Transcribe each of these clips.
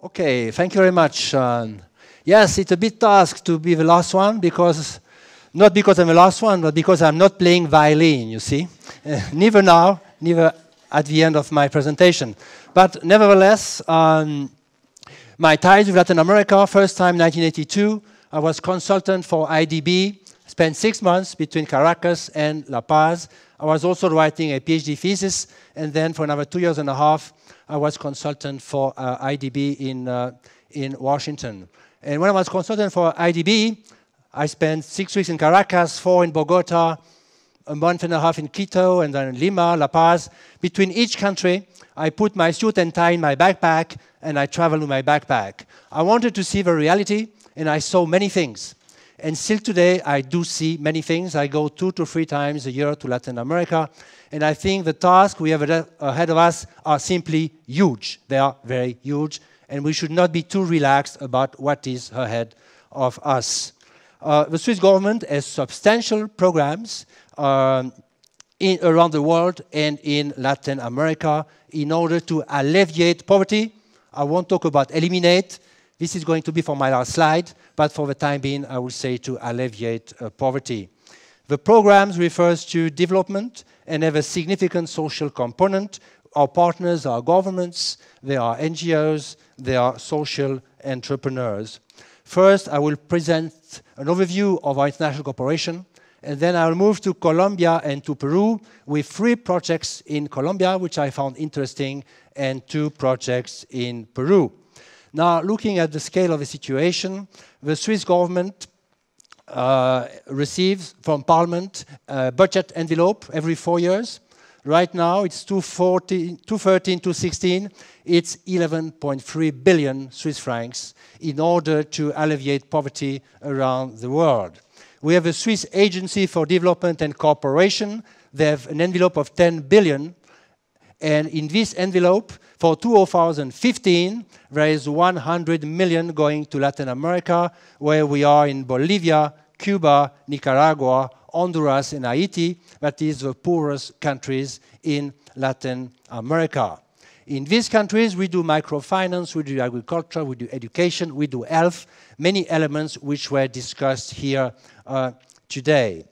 Okay, thank you very much. Yes, it's a bit task to be the last one because, not because I'm the last one, but because I'm not playing violin, you see. Neither now, neither at the end of my presentation. But nevertheless, my ties with Latin America, first time 1982, I was consultant for IDB, spent 6 months between Caracas and La Paz. I was also writing a PhD thesis, and then for another 2 years and a half, I was consultant for IDB in Washington. And when I was consultant for IDB, I spent 6 weeks in Caracas, 4 in Bogota, a month and a half in Quito, and then Lima, La Paz. Between each country, I put my suit and tie in my backpack, and I traveled with my backpack. I wanted to see the reality, and I saw many things. And still today, I do see many things. I go 2 to 3 times a year to Latin America, and I think the tasks we have ahead of us are simply huge. They are very huge, and we should not be too relaxed about what is ahead of us. The Swiss government has substantial programs around the world and in Latin America in order to alleviate poverty. I won't talk about eliminate. This is going to be for my last slide, but for the time being, I will say to alleviate poverty. The programs refers to development and have a significant social component. Our partners are governments, they are NGOs, they are social entrepreneurs. First, I will present an overview of our international cooperation, and then I will move to Colombia and to Peru with 3 projects in Colombia, which I found interesting, and 2 projects in Peru. Now, looking at the scale of the situation, the Swiss government receives from Parliament a budget envelope every 4 years. Right now, it's 2013 to 16, it's 11.3 billion Swiss francs in order to alleviate poverty around the world. We have a Swiss Agency for Development and Cooperation. They have an envelope of 10 billion. And in this envelope, for 2015, there is 100 million going to Latin America, where we are in Bolivia, Cuba, Nicaragua, Honduras, and Haiti. That is the poorest countries in Latin America. In these countries, we do microfinance, we do agriculture, we do education, we do health, many elements which were discussed here today.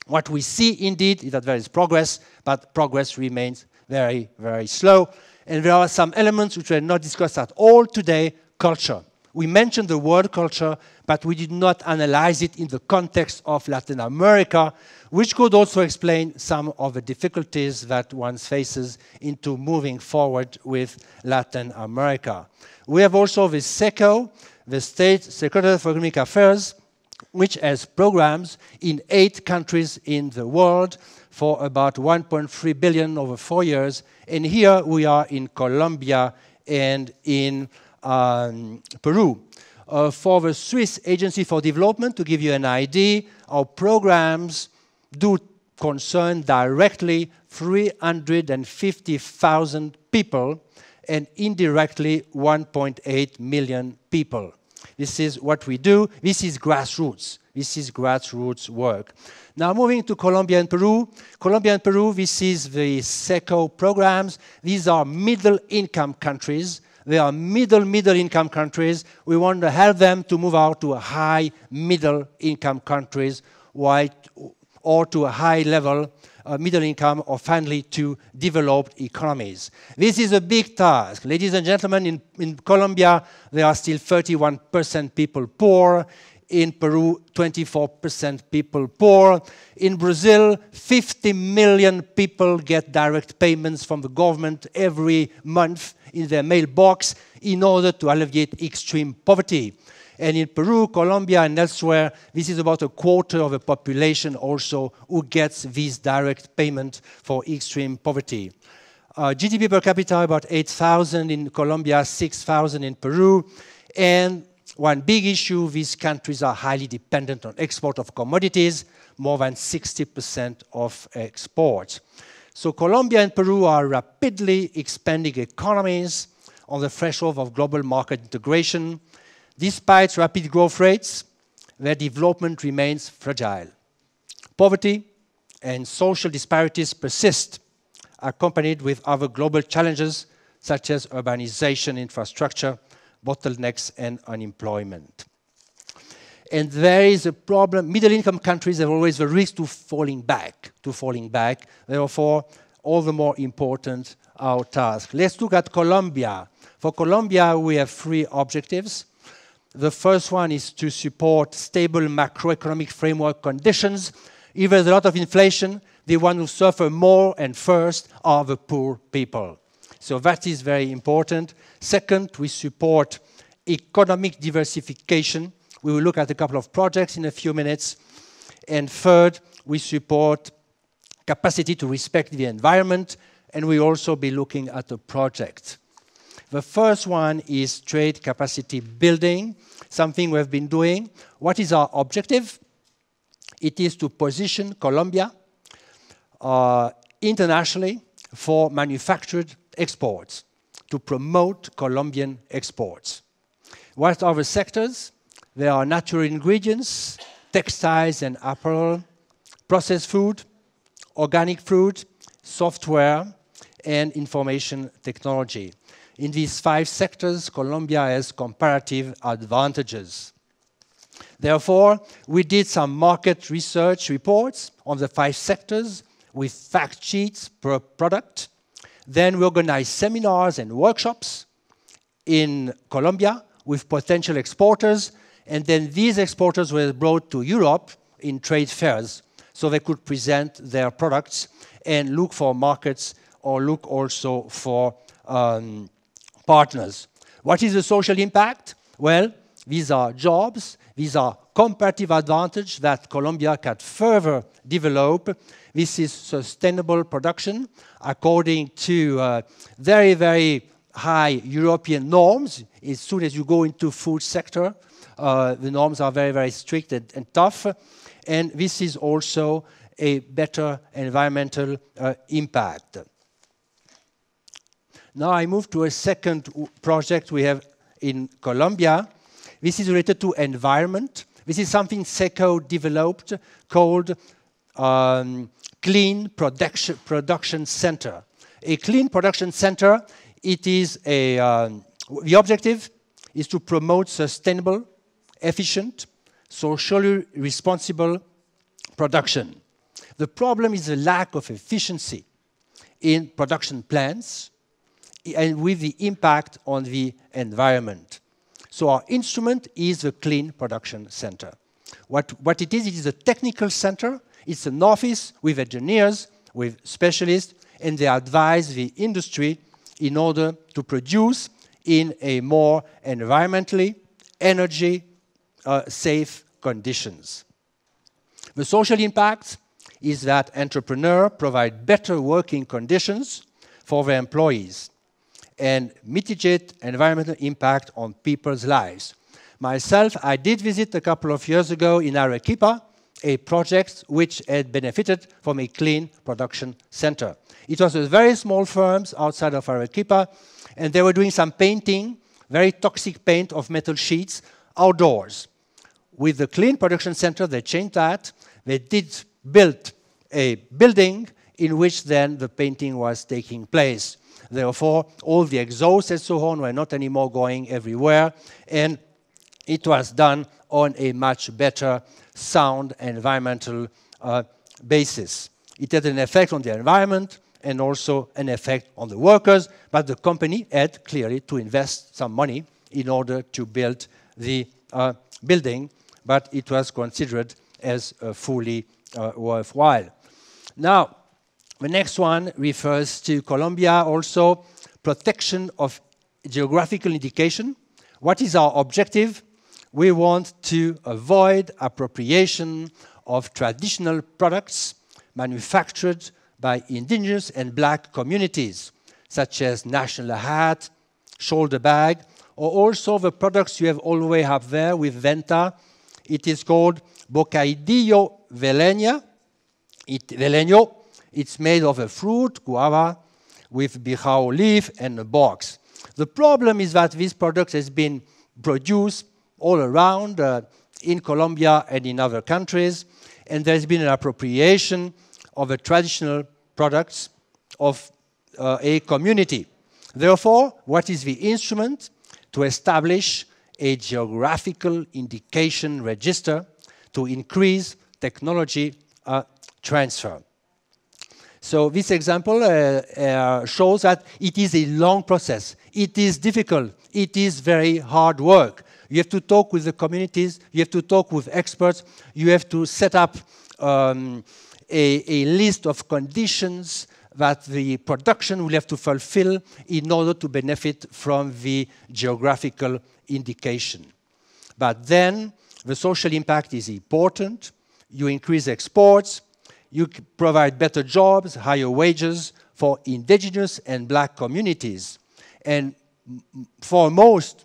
What we see indeed is that there is progress, but progress remains very, very slow. And there are some elements which were not discussed at all today. Culture. We mentioned the word culture, but we did not analyze it in the context of Latin America, which could also explain some of the difficulties that one faces into moving forward with Latin America. We have also the SECO, the State Secretariat for Economic Affairs, which has programs in 8 countries in the world for about 1.3 billion over 4 years. And here we are in Colombia and in Peru. For the Swiss Agency for Development, to give you an idea, our programs do concern directly 350,000 people and indirectly 1.8 million people. This is what we do. This is grassroots. This is grassroots work. Now moving to Colombia and Peru. Colombia and Peru, this is the SECO programs. These are middle-income countries. They are middle-income countries. We want to help them to move out to high middle-income countries or to a high-level middle income, or finally to developed economies. This is a big task. Ladies and gentlemen, in Colombia, there are still 31% people poor. In Peru, 24% people poor. In Brazil, 50 million people get direct payments from the government every month in their mailbox in order to alleviate extreme poverty. And in Peru, Colombia, and elsewhere, this is about a quarter of the population also who gets this direct payment for extreme poverty. GDP per capita about 8,000 in Colombia, 6,000 in Peru. And one big issue, these countries are highly dependent on export of commodities, more than 60% of exports. So Colombia and Peru are rapidly expanding economies on the threshold of global market integration. Despite rapid growth rates, their development remains fragile. Poverty and social disparities persist, accompanied with other global challenges such as urbanization, infrastructure, bottlenecks and unemployment. And there is a problem. Middle-income countries have always the risk to falling back. Therefore, all the more important our task. Let's look at Colombia. For Colombia, we have 3 objectives. The first one is to support stable macroeconomic framework conditions. If there's a lot of inflation, the ones who suffer more and first are the poor people. So that is very important. Second, we support economic diversification. We will look at a couple of projects in a few minutes. And third, we support capacity to respect the environment, and we also be looking at a project. The first one is trade capacity building, something we've been doing. What is our objective? It is to position Colombia internationally for manufactured exports, to promote Colombian exports. What are the sectors? There are natural ingredients, textiles and apparel, processed food, organic food, software, and information technology. In these 5 sectors, Colombia has comparative advantages. Therefore, we did some market research reports on the 5 sectors with fact sheets per product. Then we organized seminars and workshops in Colombia with potential exporters, and then these exporters were brought to Europe in trade fairs so they could present their products and look for markets or look also for partners. What is the social impact? Well, these are jobs, these are comparative advantage that Colombia can further develop. This is sustainable production according to very, very high European norms. As soon as you go into food sector, the norms are very, very strict and tough. And this is also a better environmental impact. Now I move to a second project we have in Colombia. This is related to environment. This is something SECO developed called Clean Production Center. A clean production center, it is the objective is to promote sustainable, efficient, socially responsible production. The problem is the lack of efficiency in production plants and with the impact on the environment. So our instrument is the Clean Production Center. What it is a technical center. It's an office with engineers, with specialists, and they advise the industry in order to produce in a more environmentally, energy safe conditions. The social impact is that entrepreneurs provide better working conditions for their employees and mitigate environmental impact on people's lives. Myself, I did visit a couple of years ago in Arequipa, a project which had benefited from a clean production center. It was with very small firms outside of Arequipa, and they were doing some painting, very toxic paint of metal sheets, outdoors. With the Clean Production Center, they changed that. They did build a building in which then the painting was taking place. Therefore, all the exhausts and so on were not anymore going everywhere, and it was done on a much better sound environmental basis. It had an effect on the environment and also an effect on the workers, but the company had clearly to invest some money in order to build the building, but it was considered as fully worthwhile. Now, the next one refers to Colombia also, protection of geographical indication. What is our objective? We want to avoid appropriation of traditional products manufactured by indigenous and black communities, such as national hat, shoulder bag, or also the products you have always have there with Venta. It is called Bocadillo Veleño. It's made of a fruit, guava, with bijao leaf and a box. The problem is that this product has been produced all around in Colombia and in other countries, and there's been an appropriation of the traditional products of a community. Therefore, what is the instrument? to establish a geographical indication register to increase technology transfer. So this example shows that it is a long process. It is difficult. It is very hard work. You have to talk with the communities. You have to talk with experts. You have to set up a list of conditions that the production will have to fulfill in order to benefit from the geographical indication. But then the social impact is important. You increase exports. You provide better jobs, higher wages for indigenous and black communities. And for most,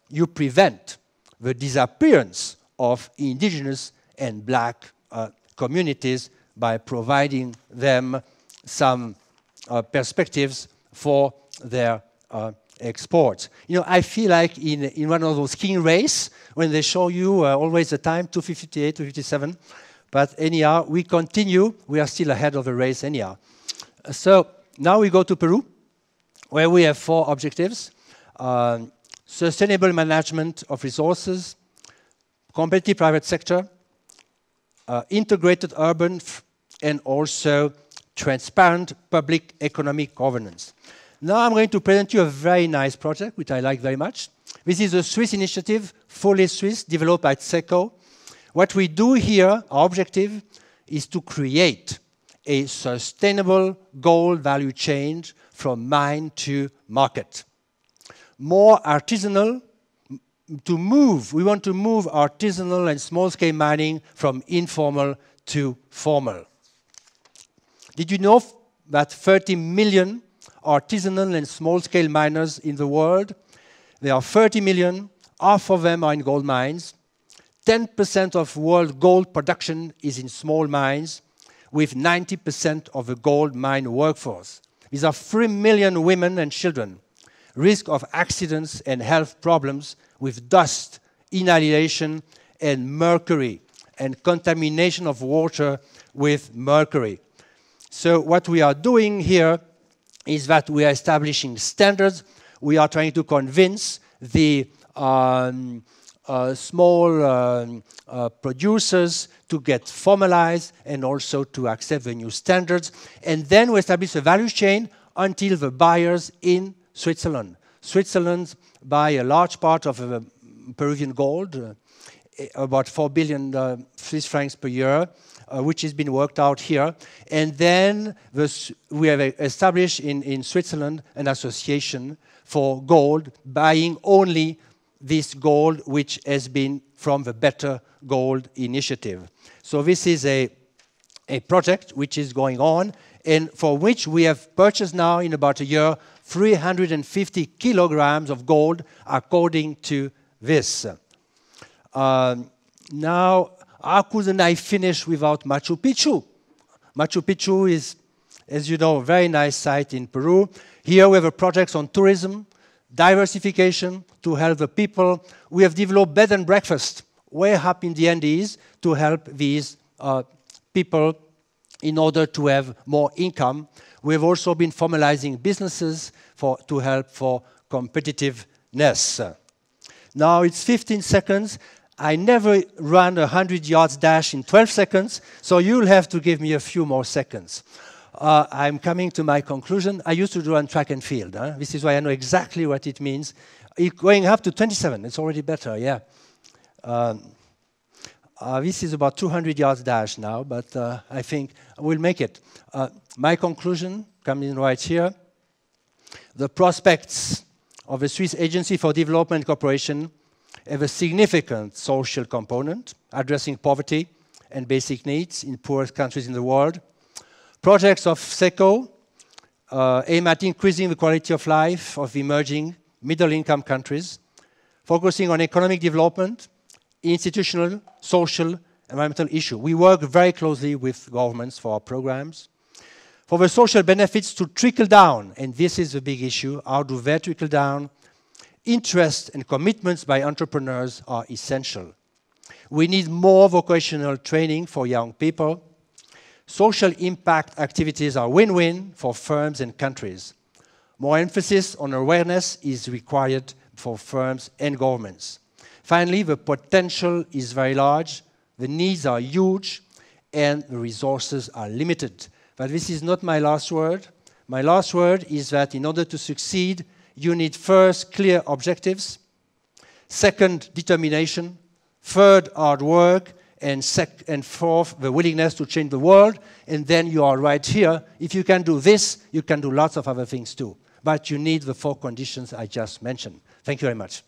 you prevent the disappearance of indigenous and black communities by providing them some perspectives for their exports. You know, I feel like in one of those skiing races, when they show you always the time, 2:58, 2:57, but anyhow, we continue. We are still ahead of the race anyhow. So now we go to Peru, where we have 4 objectives. Sustainable management of resources, competitive private sector, integrated urban, and also transparent public economic governance. Now I'm going to present you a very nice project, which I like very much. This is a Swiss initiative, fully Swiss, developed by SECO. What we do here, our objective, is to create a sustainable gold value chain from mine to market. More artisanal, we want to move artisanal and small-scale mining from informal to formal. Did you know that 30 million artisanal and small-scale miners in the world? There are 30 million, half of them are in gold mines. 10% of world gold production is in small mines, with 90% of the gold mine workforce. These are 3 million women and children. Risk of accidents and health problems with dust, inhalation, and mercury, and contamination of water with mercury. So what we are doing here is that we are establishing standards. We are trying to convince the small producers to get formalized and also to accept the new standards. And then we establish a value chain until the buyers in Switzerland. Switzerland buy a large part of Peruvian gold, about 4 billion Swiss francs per year, which has been worked out here. And then we have established in Switzerland an association for gold, buying only this gold which has been from the Better Gold Initiative. So this is a project which is going on, and for which we have purchased now in about a year 350 kilograms of gold according to this. Now, how couldn't I finish without Machu Picchu? Machu Picchu is, as you know, a very nice site in Peru. Here we have a project on tourism, diversification to help the people. We have developed bed and breakfast way up in the Andes to help these people in order to have more income. We have also been formalizing businesses to help for competitiveness. Now it's 15 seconds. I never run a 100 yards dash in 12 seconds, so you'll have to give me a few more seconds. I'm coming to my conclusion. I used to run track and field. This is why I know exactly what it means. Going up to 27, it's already better, yeah. This is about 200 yards dash now, but I think we'll make it. My conclusion comes in right here. The prospects of the Swiss Agency for Development and Cooperation have a significant social component, addressing poverty and basic needs in poorest countries in the world. Projects of SECO aim at increasing the quality of life of emerging middle-income countries, focusing on economic development, institutional, social, environmental issues. We work very closely with governments for our programs. For the social benefits to trickle down, and this is a big issue, how do they trickle down? Interest and commitments by entrepreneurs are essential. We need more vocational training for young people. Social impact activities are win-win for firms and countries. More emphasis on awareness is required for firms and governments. Finally, the potential is very large, the needs are huge, and the resources are limited. But this is not my last word. My last word is that in order to succeed, you need first clear objectives, second determination, third hard work, and fourth the willingness to change the world, and then you are right here. If you can do this, you can do lots of other things too. But you need the 4 conditions I just mentioned. Thank you very much.